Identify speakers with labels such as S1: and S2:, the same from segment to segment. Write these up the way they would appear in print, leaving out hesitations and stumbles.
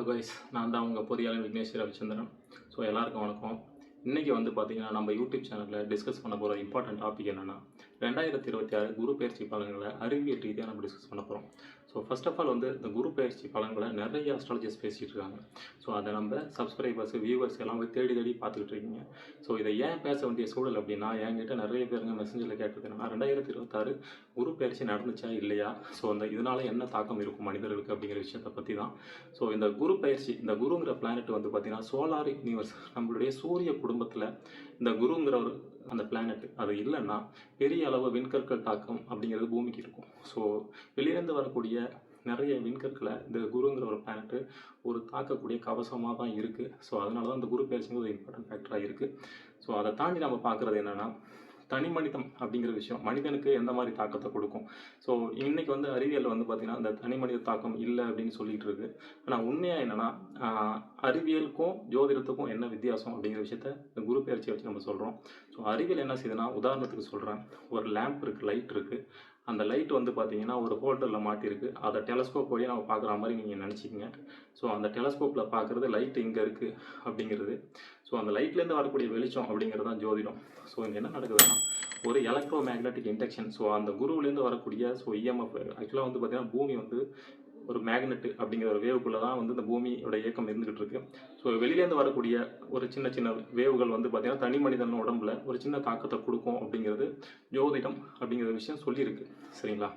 S1: Guys, நான் தான் உங்கள் பொறியாளர் விக்னேஷ் ரவிச்சந்திரன். ஸோ எல்லாருக்கும் வணக்கம். இன்றைக்கி வந்து பார்த்திங்கன்னா நம்ம யூடியூப் சேனலில் டிஸ்கஸ் பண்ண போகிற இம்பார்ட்டன்ட் டாபிக் என்னென்னா 2026 குரு பயிற்சி பலன்களை அறிவியல் ரீதியாக நம்ம டிஸ்கஸ் பண்ண போகிறோம். ஸோ ஃபர்ஸ்ட் ஆஃப் ஆல் வந்து இந்த குரு பயிற்சி பலன்களை நிறைய அஸ்ட்ராலஜிஸ்ட் பேசிகிட்டு இருக்காங்க. ஸோ அதை நம்ம சப்ஸ்கிரைபர்ஸ் வியூவர்ஸ் எல்லாம் போய் தேடி பார்த்துக்கிட்டு இருக்கீங்க. ஸோ இதை ஏன் பேச வேண்டிய சூழல் அப்படின்னா, என்கிட்ட நிறைய பேருங்க மெசேஜில் கேட்டது என்னன்னா 2026 குரு பயிற்சி நடந்துச்சா இல்லையா, ஸோ அந்த இதனால் என்ன தாக்கம் இருக்கும் மனிதர்களுக்கு அப்படிங்கிற விஷயத்தை பற்றி தான். ஸோ இந்த குரு பயிற்சி, இந்த குருங்கிற பிளானட் வந்து பார்த்திங்கன்னா சோலார் யூனிவர்ஸ், நம்மளுடைய சூரிய குடும்பத்தில் இந்த குருங்கிற ஒரு அந்த பிளானட் அது இல்லைன்னா பெரிய அளவு விண்கற்கள் தாக்கம் அப்படிங்கிறது பூமிக்கு இருக்கும். ஸோ வெளியிலேருந்து வரக்கூடிய நிறைய விண்கற்களை இந்த குருங்கிற ஒரு பிளானட்டு ஒரு தாக்கக்கூடிய கவசமாக தான் இருக்குது. ஸோ அதனால தான் இந்த குரு பயிற்சிங்க ஒரு இம்பார்ட்டன்ட் ஃபேக்டராக இருக்குது. ஸோ அதை தாண்டி நம்ம பார்க்குறது என்னென்னா, தனி மனிதம் அப்படிங்கிற விஷயம் மனிதனுக்கு எந்த மாதிரி தாக்கத்தை கொடுக்கும். ஸோ இன்றைக்கி வந்து அறிவியல் வந்து பார்த்திங்கன்னா இந்த தனி மனித தாக்கம் இல்லை அப்படின்னு சொல்லிகிட்டு இருக்கு. ஆனால் உண்மையாக என்னென்னா, அறிவியலுக்கும் ஜோதிடத்துக்கும் என்ன வித்தியாசம் அப்படிங்கிற விஷயத்த இந்த குரு பயிற்சியை வச்சு நம்ம சொல்கிறோம். ஸோ அறிவியல் என்ன செய்யுதுன்னா, உதாரணத்துக்கு சொல்கிறேன், ஒரு லேம்ப் இருக்குது, லைட் இருக்குது. அந்த லைட் வந்து பார்த்திங்கன்னா ஒரு ஹோல்டரில் மாட்டிருக்கு. அதை டெலஸ்கோப் வழியாக நம்ம பார்க்குற மாதிரி நீங்கள் நினச்சிக்கங்க. ஸோ அந்த டெலஸ்கோப்பில் பார்க்குறது லைட் இங்கே இருக்குது அப்படிங்கிறது. ஸோ அந்த லைட்லேருந்து வரக்கூடிய வெளிச்சம் அப்படிங்கிறது தான் ஜோதிடம். ஸோ இங்கே என்ன நடக்குதுன்னா, ஒரு எலக்ட்ரோ மேக்னட்டிக் இண்டக்ஷன். ஸோ அந்த குருவிலேருந்து வரக்கூடிய இஎம்எஃப் ஆக்சுவலாக வந்து பார்த்திங்கன்னா பூமி வந்து ஒரு மேக்னெட்டு அப்படிங்கிற ஒரு வேவுக்குள்ளே தான் வந்து இந்த பூமியோட இயக்கம் இருந்துகிட்டு இருக்கு. ஸோ வெளியிலேருந்து வரக்கூடிய ஒரு சின்ன சின்ன வேவுகள் வந்து பார்த்திங்கன்னா தனி மனிதன் உடம்புல ஒரு சின்ன தாக்கத்தை கொடுக்கும் அப்படிங்கிறது ஜோதிடம் அப்படிங்கிற விஷயம் சொல்லியிருக்கு. சரிங்களா?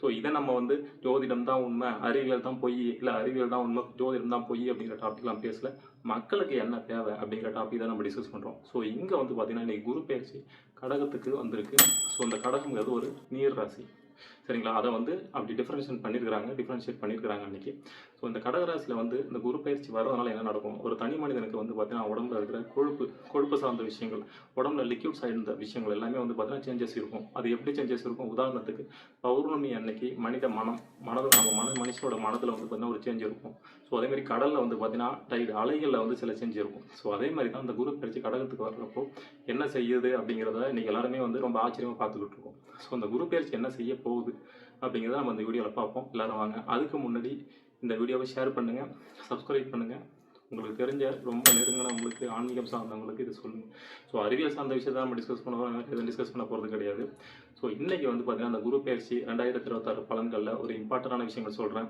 S1: ஸோ இதை நம்ம வந்து ஜோதிடம் தான் உண்மை, அறிவியல் தான் பொய், இல்லை அறிவியல் தான் உண்மை, ஜோதிடம் தான் பொய் அப்படிங்கிற டாபிக்லாம் பேசல. மக்களுக்கு என்ன தேவை அப்படிங்கிற டாபிக் தான் நம்ம டிஸ்கஸ் பண்ணுறோம். ஸோ இங்கே வந்து பார்த்திங்கன்னா இன்றைக்கி குரு பயிற்சி கடகத்துக்கு வந்திருக்கு. ஸோ இந்த கடகங்கிறது ஒரு நீர் ராசி. சரிங்களா? அதை வந்து அப்படி டிஃப்ரென்ஷியேட் பண்ணியிருக்கிறாங்க அன்றைக்கி. ஸோ இந்த கடகராசியில் வந்து இந்த குரு பயிற்சி வரதுனால என்ன நடக்கும், ஒரு தனி மனிதனுக்கு வந்து பார்த்தீங்கன்னா உடம்புல இருக்கிற கொழுப்பு சார்ந்த விஷயங்கள், உடம்புல லிக்யூட் சார்ந்த விஷயங்கள் எல்லாமே வந்து பார்த்தீங்கன்னா சேஞ்சஸ் இருக்கும். அது எப்படி சேஞ்சஸ் இருக்கும், உதாரணத்துக்கு பௌர்ணமி அன்னைக்கு மனுஷனோட மனதில் வந்து பார்த்தீங்கன்னா ஒரு சேஞ்ச் இருக்கும். ஸோ அதேமாதிரி கடலில் வந்து பார்த்தீங்கன்னா டைடு அலைகளில் வந்து சில சேஞ்ச் இருக்கும். ஸோ அதே மாதிரி தான் இந்த குரு பயிற்சி கடகத்துக்கு வர்றப்போ என்ன செய்யுது அப்படிங்கிறத இன்றைக்கி எல்லாருமே வந்து ரொம்ப ஆச்சரியமாக பார்த்துக்கிட்டு இருக்கோம். ஸோ இந்த குரு பயிற்சி என்ன செய்ய போகுது அப்படிங்கிறத நம்ம இந்த வீடியோவில் பார்ப்போம். எல்லோரும் வாங்க. அதுக்கு முன்னாடி இந்த வீடியோவை ஷேர் பண்ணுங்கள், சப்ஸ்கிரைப் பண்ணுங்கள். உங்களுக்கு தெரிஞ்ச ரொம்ப நெருங்கினவங்களுக்கு, ஆன்மீகம் சார்ந்தவங்களுக்கு இது சொல்லுங்கள். ஸோ அறிவியல் சார்ந்த விஷயத்தை நம்ம டிஸ்கஸ் பண்ணுவோம், எதுவும் டிஸ்கஸ் பண்ண போகிறது கிடையாது. ஸோ இன்றைக்கி வந்து பார்த்திங்கன்னா அந்த குரு பயிற்சி 2026 பலன்களில் ஒரு இம்பார்ட்டண்டான விஷயங்கள் சொல்கிறேன்.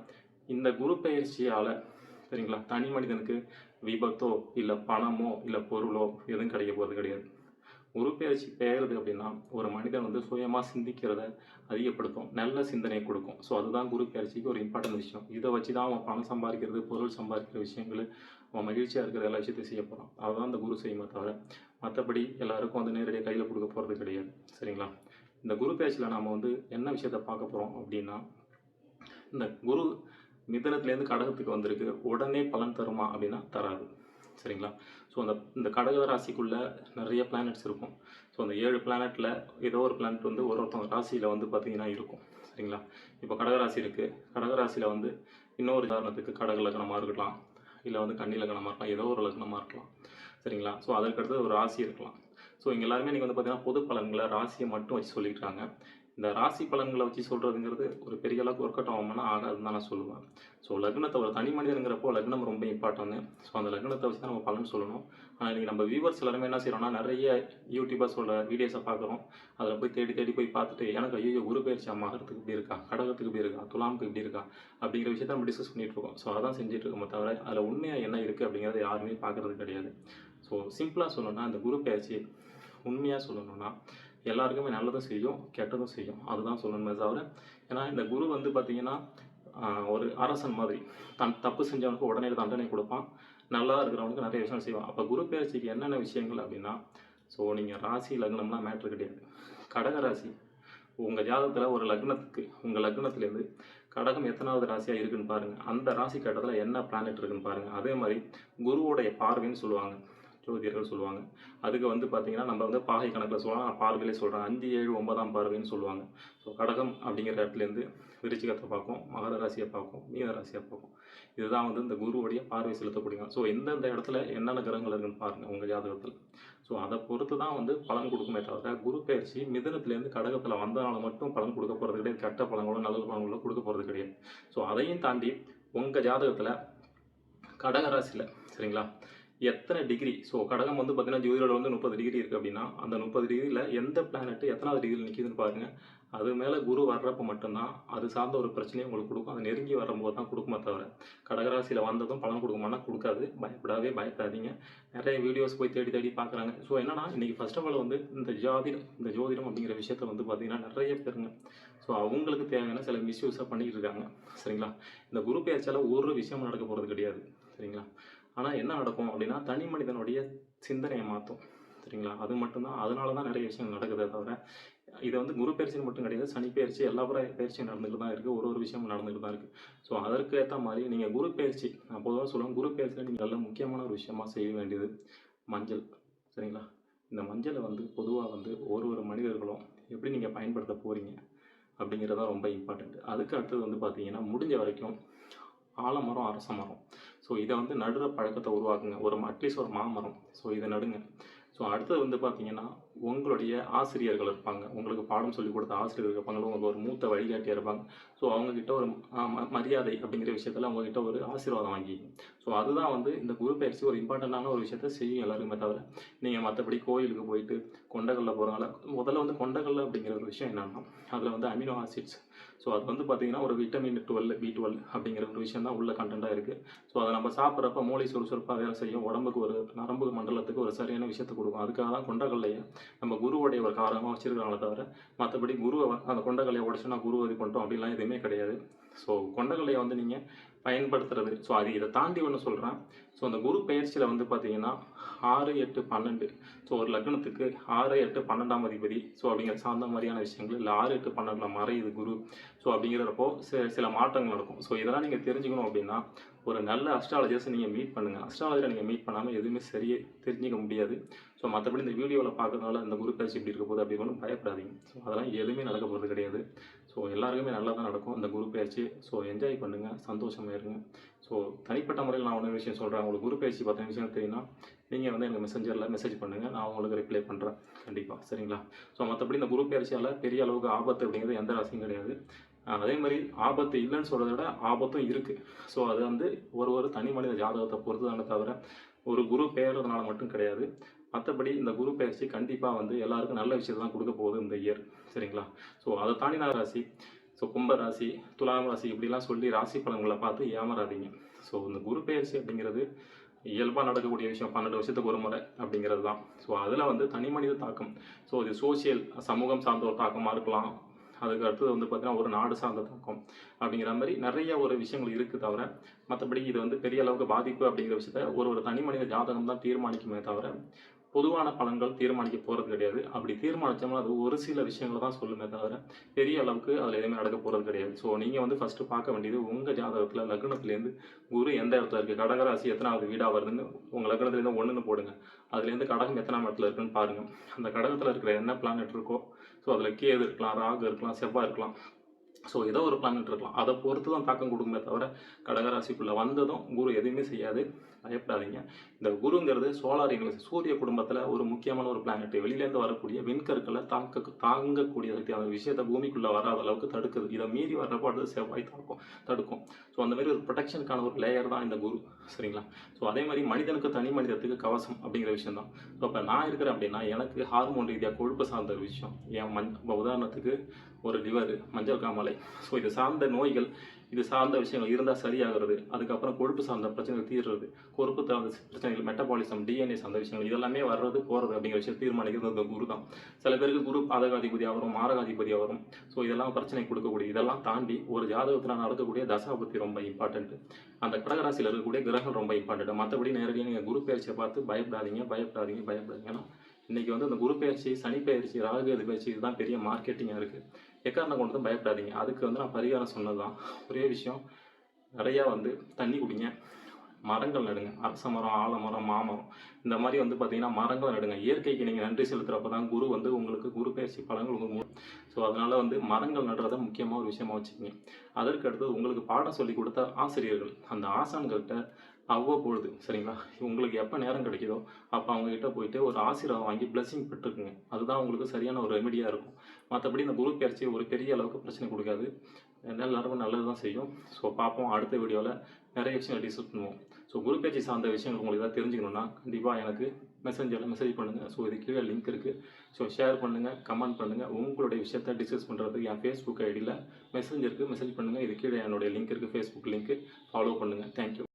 S1: இந்த குரு பயிற்சியால் சரிங்களா, தனி மனிதனுக்கு விபத்தோ இல்லை பணமோ இல்லை பொருளோ எதுவும் கிடைக்க போகிறது கிடையாது. குரு பயிற்சி பெயருது அப்படின்னா ஒரு மனிதன் வந்து சுயமாக சிந்திக்கிறத அதிகப்படுத்தும், நல்ல சிந்தனை கொடுக்கும். ஸோ அதுதான் குரு பயிற்சிக்கு ஒரு இம்பார்ட்டன்ட் விஷயம். இதை வச்சு தான் அவன் பணம் சம்பாதிக்கிறது, பொருள் சம்பாதிக்கிற விஷயங்கள், அவன் மகிழ்ச்சியாக இருக்கிற எல்லா விஷயத்தையும் செய்ய போகிறான். அதுதான் இந்த குரு செய்யுமே தவிர மற்றபடி எல்லாருக்கும் வந்து நேரடியாக கையில் கொடுக்க போகிறது கிடையாது. சரிங்களா? இந்த குரு பயிற்சியில் நாம் வந்து என்ன விஷயத்தை பார்க்க போகிறோம் அப்படின்னா, இந்த குரு மிதனத்துலேருந்து கடகத்துக்கு வந்திருக்கு, உடனே பலன் தருமா அப்படின்னா தராது. சரிங்களா? ஸோ இந்த கடக ராசிக்குள்ளே நிறைய பிளானட்ஸ் இருக்கும். ஸோ அந்த 7 பிளானட்டில் ஏதோ ஒரு பிளானட் வந்து ஒருத்தவங்க ராசியில் வந்து பார்த்திங்கன்னா இருக்கும். சரிங்களா? இப்போ கடகராசி இருக்குது. கடகராசியில் வந்து இன்னொரு உதாரணத்துக்கு கடக லக்னமாக இருக்கலாம், இல்லை வந்து கன்னி லக்னமாக இருக்கலாம், ஏதோ ஒரு லக்னமாக இருக்கலாம். சரிங்களா? ஸோ அதற்கடுத்து ஒரு ராசி இருக்கலாம். ஸோ இங்கே எல்லாருமே நீங்கள் வந்து பார்த்திங்கன்னா பொது பலன்களை ராசியை மட்டும் வச்சு சொல்லிக்கிறாங்க. இந்த ராசி பலன்களை வச்சு சொல்கிறதுங்கிறது ஒரு பெரிய அளவுக்கு ஒர்க் அவுட் ஆகும்னா ஆகாதுன்னு தான் நான் சொல்லுவேன். ஸோ லக்னத்தை ஒரு தனி மனிதனுங்கிறப்போ லக்னம் ரொம்ப இம்பார்ட்டன்ட். ஸோ அந்த லக்னத்தை வச்சு தான் நம்ம பலன் சொல்லணும். ஆனால் இன்றைக்கி நம்ம வியூவர்ஸ் எல்லாருமே என்ன செய்கிறோம்னா, நிறைய யூடியூபர்ஸோட வீடியோஸை பார்க்குறோம். அதில் போய் தேடி போய் பார்த்துட்டு எனக்கு ஐயோ குரு பயிற்சி மகரத்துக்கு இப்படி இருக்கா, கடகத்துக்கு இப்படி இருக்கா, துலாமுக்கு இப்படி இருக்கா அப்படிங்கிற விஷயத்தை நம்ம டிஸ்கஸ் பண்ணிகிட்டு இருக்கோம். ஸோ அதான் செஞ்சுட்டு இருக்கோம் தவிர அதில் உண்மையாக என்ன இருக்குது அப்படிங்கிறத யாருமே பார்க்குறது கிடையாது. ஸோ சிம்பிளாக சொல்லணும்னா இந்த குரு பயிற்சி உண்மையாக சொல்லணும்னா எல்லாருக்குமே நல்லதும் செய்யும், கெட்டதும் செய்யும். அதுதான் சொல்லணுமே தவிர, ஏன்னா இந்த குரு வந்து பார்த்திங்கன்னா ஒரு அரசன் மாதிரி தப்பு செஞ்சவனுக்கு உடனே தண்டனை கொடுப்பான், நல்லா இருக்கிறவனுக்கு நிறைய விஷயம் செய்வான். அப்போ குரு பயிற்சிக்கு என்னென்ன விஷயங்கள் அப்படின்னா, ஸோ நீங்கள் ராசி லக்னம்லாம் மேட்ரு கிடையாது. கடக ராசி உங்கள் ஜாதகத்தில் ஒரு லக்னத்துக்கு, உங்கள் லக்னத்துலேருந்து கடகம் எத்தனாவது ராசியாக இருக்குதுன்னு பாருங்கள். அந்த ராசி கட்டத்தில் என்ன பிளானட் இருக்குதுன்னு பாருங்கள். அதே மாதிரி குருவோடைய பார்வைன்னு சொல்லுவாங்க, ஜோதிடர்கள் சொல்லுவாங்க. அதுக்கு வந்து பார்த்திங்கன்னா நம்ம வந்து பாகை கணக்கில் சொல்லலாம், நான் பார்வையிலே சொல்கிறேன். 5, 7, 9ஆம் பார்வைன்னு சொல்லுவாங்க. ஸோ கடகம் அப்படிங்கிற இடத்துலேருந்து விருச்சிகத்தை பார்க்கும், மகர ராசியை பார்க்கும், மீன ராசியை பார்க்கும். இதுதான் வந்து இந்த குருவுடைய பார்வை செலுத்தக்கூடியது. ஸோ எந்தெந்த இடத்துல என்னென்ன கிரகங்கள் இருக்குன்னு பாருங்கள் உங்கள் ஜாதகத்தில். ஸோ அதை பொறுத்து தான் வந்து பலன் கொடுக்குமே தவிர, குரு பயிற்சி மிதனத்துலேருந்து கடகத்தில் வந்தனால மட்டும் பலன் கொடுக்க போகிறது கிடையாது. கெட்ட பலன்களோ நல்ல பலன்களோ கொடுக்க போகிறது கிடையாது. ஸோ அதையும் தாண்டி உங்கள் ஜாதகத்தில் கடகராசியில் சரிங்களா, எத்தனை டிகிரி, ஸோ கடகம் வந்து பார்த்தீங்கன்னா ஜோதிடத்தில் வந்து 30 டிகிரி இருக்குது அப்படின்னா, அந்த 30 டிகிரியில் எந்த பிளானெட்டு எத்தனாவது டிகிரியில் நிற்கிதுன்னு பாருங்கள். அது மேலே குரு வர்றப்போ மட்டும்தான் அது சார்ந்த ஒரு பிரச்சனையை உங்களுக்கு கொடுக்கும். அது நெருங்கி வரும்போது தான் கொடுக்குமே தவிர, கடகராசியில் வந்ததும் பலன் கொடுக்குமானா கொடுக்காது. பயப்படாதீங்க. நிறைய வீடியோஸ் போய் தேடி தேடி பார்க்குறாங்க. ஸோ என்னன்னா, இன்றைக்கி ஃபர்ஸ்ட் ஆஃப் ஆல் வந்து இந்த ஜோதிடம் அப்படிங்கிற விஷயத்த வந்து பார்த்திங்கன்னா நிறைய பேருங்க, ஸோ அவங்களுக்கு தேவையான சில மிஸ்யூஸாக பண்ணிக்கிட்டு இருக்காங்க சரிங்களா. இந்த குரு பெயர்ச்சியால் ஒரு விஷயம் நடக்க போகிறது கிடையாது சரிங்களா. ஆனால் என்ன நடக்கும் அப்படின்னா, தனி மனிதனுடைய சிந்தனையை மாற்றும் சரிங்களா. அது மட்டும்தான், அதனால தான் நிறைய விஷயங்கள் நடக்குதே தவிர, இது வந்து குரு பயிற்சின்னு மட்டும் கிடையாது, சனி பயிற்சி எல்லா பயிற்சியும் நடந்துகிட்டு தான் இருக்குது. ஒரு விஷயமும் நடந்துகிட்டு தான் இருக்குது. ஸோ அதற்கு ஏற்ற மாதிரி நீங்கள் குரு பயிற்சி, நான் பொதுவாக சொல்லுவேன், குரு பயிற்சியில் நீங்கள் நல்ல முக்கியமான ஒரு விஷயமா செய்ய வேண்டியது மஞ்சள் சரிங்களா. இந்த மஞ்சளை வந்து பொதுவாக வந்து ஒரு மனிதர்களும் எப்படி நீங்கள் பயன்படுத்த போகிறீங்க அப்படிங்கிறது தான் ரொம்ப இம்பார்ட்டண்ட். அதுக்கு அடுத்தது வந்து பார்த்தீங்கன்னா, முடிஞ்ச வரைக்கும் ஆலமரம், அரச மரம், ஸோ இதை வந்து நடுற பழக்கத்தை உருவாக்குங்க. அட்லீஸ்ட் ஒரு மாமரம், ஸோ இதை நடுங்க. ஸோ அடுத்தது வந்து பார்த்தீங்கன்னா, உங்களுடைய ஆசிரியர்கள் இருப்பாங்க, உங்களுக்கு பாடம் சொல்லிக் கொடுத்த ஆசிரியர்கள் இருப்பாங்க, உங்களுக்கு ஒரு மூத்த வழிகாட்டியாக இருப்பாங்க. ஸோ அவங்கக்கிட்ட ஒரு மரியாதை அப்படிங்கிற விஷயத்தில் அவங்கக்கிட்ட ஒரு ஆசீர்வாதம் வாங்கிங்க. ஸோ அதுதான் வந்து இந்த குரு பயிற்சி ஒரு இம்பார்ட்டண்ட்டான ஒரு விஷயத்த செய்யும் எல்லாருக்குமே தவிர, நீங்கள் மற்றபடி கோயிலுக்கு போயிட்டு கொண்டகல்ல போகிறனால, முதல்ல வந்து கொண்டகல்ல அப்படிங்கிற ஒரு விஷயம் என்னென்னா, அதில் வந்து அமினோ ஆசிட்ஸ், ஸோ அது வந்து பார்த்திங்கன்னா ஒரு விட்டமின் 12 B12 அப்படிங்கிற ஒரு விஷயம் தான் உள்ள கண்டென்ட்டாக இருக்குது. ஸோ அதை நம்ம சாப்பிட்றப்ப மூளை சுறுசுறுப்பாக வேலை செய்யும், உடம்புக்கு ஒரு நரம்பு மண்டலத்துக்கு ஒரு சரியான விஷயத்தை கொடுக்கும். அதுக்காக தான் கொண்டகல்லையை நம்ம குருவோடைய ஒரு காரணமாக வச்சுருக்காங்களே தவிர, மற்றபடி குருவை அந்த கொண்டகல்லையை உடச்சுனா குரு இது பண்ணிட்டோம் அப்படின்லாம் எதுவுமே கிடையாது. ஸோ கொண்டகல்லையை வந்து நீங்கள் பயன்படுத்துறது, ஸோ அது இதை தாண்டி ஒன்று சொல்கிறேன். ஸோ அந்த குரு பெயர்ச்சியில் வந்து பார்த்தீங்கன்னா 6, 8, 12, ஸோ ஒரு லக்னத்துக்கு 6, 8, 12ஆம் அதிபதி, ஸோ அப்படிங்கிற சார்ந்த மாதிரியான விஷயங்கள் இல்லை 6, 8, 12 மறையுது குரு. ஸோ அப்படிங்கிறப்போ சில மாற்றங்கள் நடக்கும். ஸோ இதெல்லாம் நீங்கள் தெரிஞ்சுக்கணும் அப்படின்னா, ஒரு நல்ல அஸ்ட்ராலஜர்ஸை நீங்கள் மீட் பண்ணுங்கள். அஸ்ட்ராலஜரை நீங்கள் மீட் பண்ணாமல் எதுவுமே சரியே தெரிஞ்சிக்க முடியாது. ஸோ மற்றபடி இந்த வீடியோவில் பார்க்கறதுனால இந்த குரு பயிற்சி இப்படி இருக்க போகுது அப்படி ஒன்றும் பயப்படாதீங்க. ஸோ அதெல்லாம் எதுவுமே நடக்க போகிறது கிடையாது. ஸோ எல்லாருக்குமே நல்லா தான் நடக்கும் இந்த குரு பயிற்சி. ஸோ என்ஜாய் பண்ணுங்கள், சந்தோஷமாக இருங்க. ஸோ தனிப்பட்ட முறையில் நான் ஒன்று விஷயம் சொல்கிறேன், உங்களுக்கு குரு பயிற்சி பற்றின விஷயம் தெரியுன்னா நீங்கள் வந்து எனக்கு மெசஞ்சரில் மெசேஜ் பண்ணுங்கள், நான் உங்களுக்கு ரிப்ளை பண்ணுறேன் கண்டிப்பாக சரிங்களா. ஸோ மற்றபடி இந்த குரு பயிற்சியால் பெரிய அளவுக்கு ஆபத்து அப்படிங்கிறது எந்த ராசியும் கிடையாது. அதே மாதிரி ஆபத்து இல்லைன்னு சொல்கிறத விட ஆபத்தும் இருக்குது. ஸோ அது வந்து ஒரு தனி மனித ஜாதகத்தை பொறுத்து தானே தவிர, ஒரு குரு பெயர்றதுனால மட்டும் கிடையாது. மற்றபடி இந்த குரு பயிற்சி கண்டிப்பாக வந்து எல்லாருக்கும் நல்ல விஷயத்தை தான் கொடுக்க போகுது இந்த இயர் சரிங்களா. ஸோ அதை தாண்டின ராசி, ஸோ கும்ப ராசி, துலாம் ராசி இப்படிலாம் சொல்லி ராசி பலன்களை பார்த்து ஏமாறாதீங்க. ஸோ இந்த குரு பயிற்சி அப்படிங்கிறது இயல்பாக நடக்கக்கூடிய விஷயம், 12 வருஷத்துக்கு ஒரு முறை அப்படிங்கிறது தான். ஸோ அதில் வந்து தனி மனித தாக்கம், ஸோ இது சோசியல் சமூகம் சார்ந்த ஒரு தாக்கமாக இருக்கலாம். அதுக்கு அடுத்தது வந்து பார்த்திங்கன்னா ஒரு நாடு சார்ந்த தாக்கம் அப்படிங்கிற மாதிரி நிறைய ஒரு விஷயங்கள் இருக்குது தவிர, மற்றபடி இது வந்து பெரிய அளவுக்கு பாதிப்பு அப்படிங்கிற விஷயத்த ஒரு தனி மனித ஜாதகம் தான் தீர்மானிக்குமே தவிர, பொதுவான பலன்கள் தீர்மானிக்க போகிறது கிடையாது. அப்படி தீர்மானித்தோம்னா அது ஒரு சில விஷயங்களை தான் சொல்லுமே தவிர, பெரிய அளவுக்கு அதில் எதுவுமே நடக்க போகிறது கிடையாது. ஸோ நீங்கள் வந்து ஃபஸ்ட்டு பார்க்க வேண்டியது உங்கள் ஜாதகத்தில் லக்னத்துலேருந்து குரு எந்த இடத்துல இருக்குது, கடகராசி எத்தனாவது வீடாக வருதுன்னு உங்கள் லக்னத்துலேருந்து 1ன்னு போடுங்க. அதுலேருந்து கடகம் எத்தனாம் இடத்துல இருக்குன்னு பாருங்கள். அந்த கடகத்தில் இருக்கிற என்ன பிளானட் இருக்கோ, ஸோ அதில் கேது இருக்கலாம், ராகு இருக்கலாம், செவ்வாய் இருக்கலாம், ஸோ ஏதோ ஒரு பிளானட் இருக்கலாம். அதை பொறுத்து தான் தாக்கம் கொடுக்குமே தவிர, கடகராசிக்குள்ளே வந்ததும் குரு எதுவுமே செய்யாது, பயப்படாதீங்க. இந்த குருங்கிறது சோலார் யூனிவர்ஸ், சூரிய குடும்பத்தில் ஒரு முக்கியமான ஒரு பிளானட். வெளியிலேருந்து வரக்கூடிய விண்கற்களை தாங்கக்கூடிய சக்தி, அந்த விஷயத்தை பூமிக்குள்ளே வராத அளவுக்கு தடுக்குது. இதை மீறி வர்றப்போ அடுத்து செவ்வாய் தடுக்கும். ஸோ அந்த மாதிரி ஒரு ப்ரொடெக்ஷனுக்கான ஒரு லேயர் தான் இந்த குரு சரிங்களா. ஸோ அதே மாதிரி மனிதனுக்கு தனி மனிதத்துக்கு கவசம் அப்படிங்கிற விஷயம் தான். ஸோ இப்போ நான் இருக்கிறேன் அப்படின்னா எனக்கு ஹார்மோன் ரீதியாக கொழுப்பு சார்ந்த விஷயம், இப்போ உதாரணத்துக்கு ஒரு லிவர், மஞ்சள் காமாலை, ஸோ இது சார்ந்த நோய்கள், இது சார்ந்த விஷயங்கள் இருந்தால் சரியாகிறது. அதுக்கப்புறம் கொழுப்பு சார்ந்த பிரச்சனைகள் தீர்றது, கொழுப்பு சார்ந்த பிரச்சனைகள், மெட்டபாலிசம், டிஎன்ஏ சார்ந்த விஷயங்கள் இதெல்லாமே வர்றது போகிறது அப்படிங்கிற விஷயம் தீர்மானிக்கிறது இந்த குரு தான். சில பேருக்கு குரு பாதகாதிபதியாக வரும், மாரகாதிபதியாக வரும். ஸோ இதெல்லாம் பிரச்சனை கொடுக்கக்கூடிய, இதெல்லாம் தாண்டி ஒரு ஜாதகத்தில் நடக்கக்கூடிய தசாபுத்தி ரொம்ப இம்பார்ட்டன்ட்டு. அந்த கடகராசியில் இருக்கக்கூடிய கிரகம் ரொம்ப இம்பார்ட்டன்ட். மற்றபடி நேரடியாக நீங்கள் குரு பயிற்சியை பார்த்து பயப்படாதீங்க. ஏன்னா இன்றைக்கி வந்து அந்த குரு பயிற்சி, சனி பயிற்சி, ராகு அது பயிற்சி இதுதான் பெரிய மார்க்கெட்டிங்காக இருக்குது. எக்காரணம் கொண்டு தான் பயப்படாதீங்க. அதுக்கு வந்து நான் பரிகாரம் சொன்னது தான். ஒரே விஷயம், நிறையா வந்து தண்ணி குடிங்க, மரங்கள் நடுங்க, அரச மரம், ஆலமரம், மாமரம், இந்த மாதிரி வந்து பார்த்திங்கன்னா மரங்கள் நடுங்க. இயற்கைக்கு நீங்கள் நன்றி செலுத்துகிறப்ப தான் குரு வந்து உங்களுக்கு குரு பயிற்சி பலன்கள் உங்களுக்கு. ஸோ அதனால் வந்து மரங்கள் நடுறதை முக்கியமாக ஒரு விஷயமா வச்சுக்கோங்க. அதற்கு அடுத்தது உங்களுக்கு பாடம் சொல்லி கொடுத்த ஆசிரியர்கள், அந்த ஆசான்கள்கிட்ட அவ்வப்பொழுது சரிங்களா, உங்களுக்கு எப்போ நேரம் கிடைக்குதோ அப்போ அவங்ககிட்ட போயிட்டு ஒரு ஆசீர்வாதம் வாங்கி பிளெஸிங் பெற்றுக்குங்க. அதுதான் உங்களுக்கு சரியான ஒரு ரெமெடியாக இருக்கும். மற்றபடி இந்த குரு பெயர்ச்சி ஒரு பெரிய அளவுக்கு பிரச்சனை கொடுக்காது. எல்லாருக்கும் நல்லது தான் செய்யும். ஸோ பார்ப்போம், அடுத்த வீடியோவில் நிறைய விஷயங்கள் டிஸ்கஸ் பண்ணுவோம். ஸோ குரு பெயர்ச்சி சார்ந்த விஷயங்கள் உங்களுக்கு ஏதாவது தெரிஞ்சுக்கணுன்னா கண்டிப்பாக எனக்கு மெசேஜில் மெசேஜ் பண்ணுங்கள். ஸோ இது கீழே லிங்க் இருக்குது. ஸோ ஷேர் பண்ணுங்கள், கமெண்ட் பண்ணுங்கள். உங்களுடைய விஷயத்தை டிஸ்கஸ் பண்ணுறதுக்கு என் ஃபேஸ்புக் ஐடியில் மெசேஜ் இருக்குது, மெசேஜ் பண்ணுங்கள். இது கீழே என்னுடைய லிங்க் இருக்குது, ஃபேஸ்புக் லிங்க்கு. ஃபாலோ பண்ணுங்கள். தேங்க்யூ.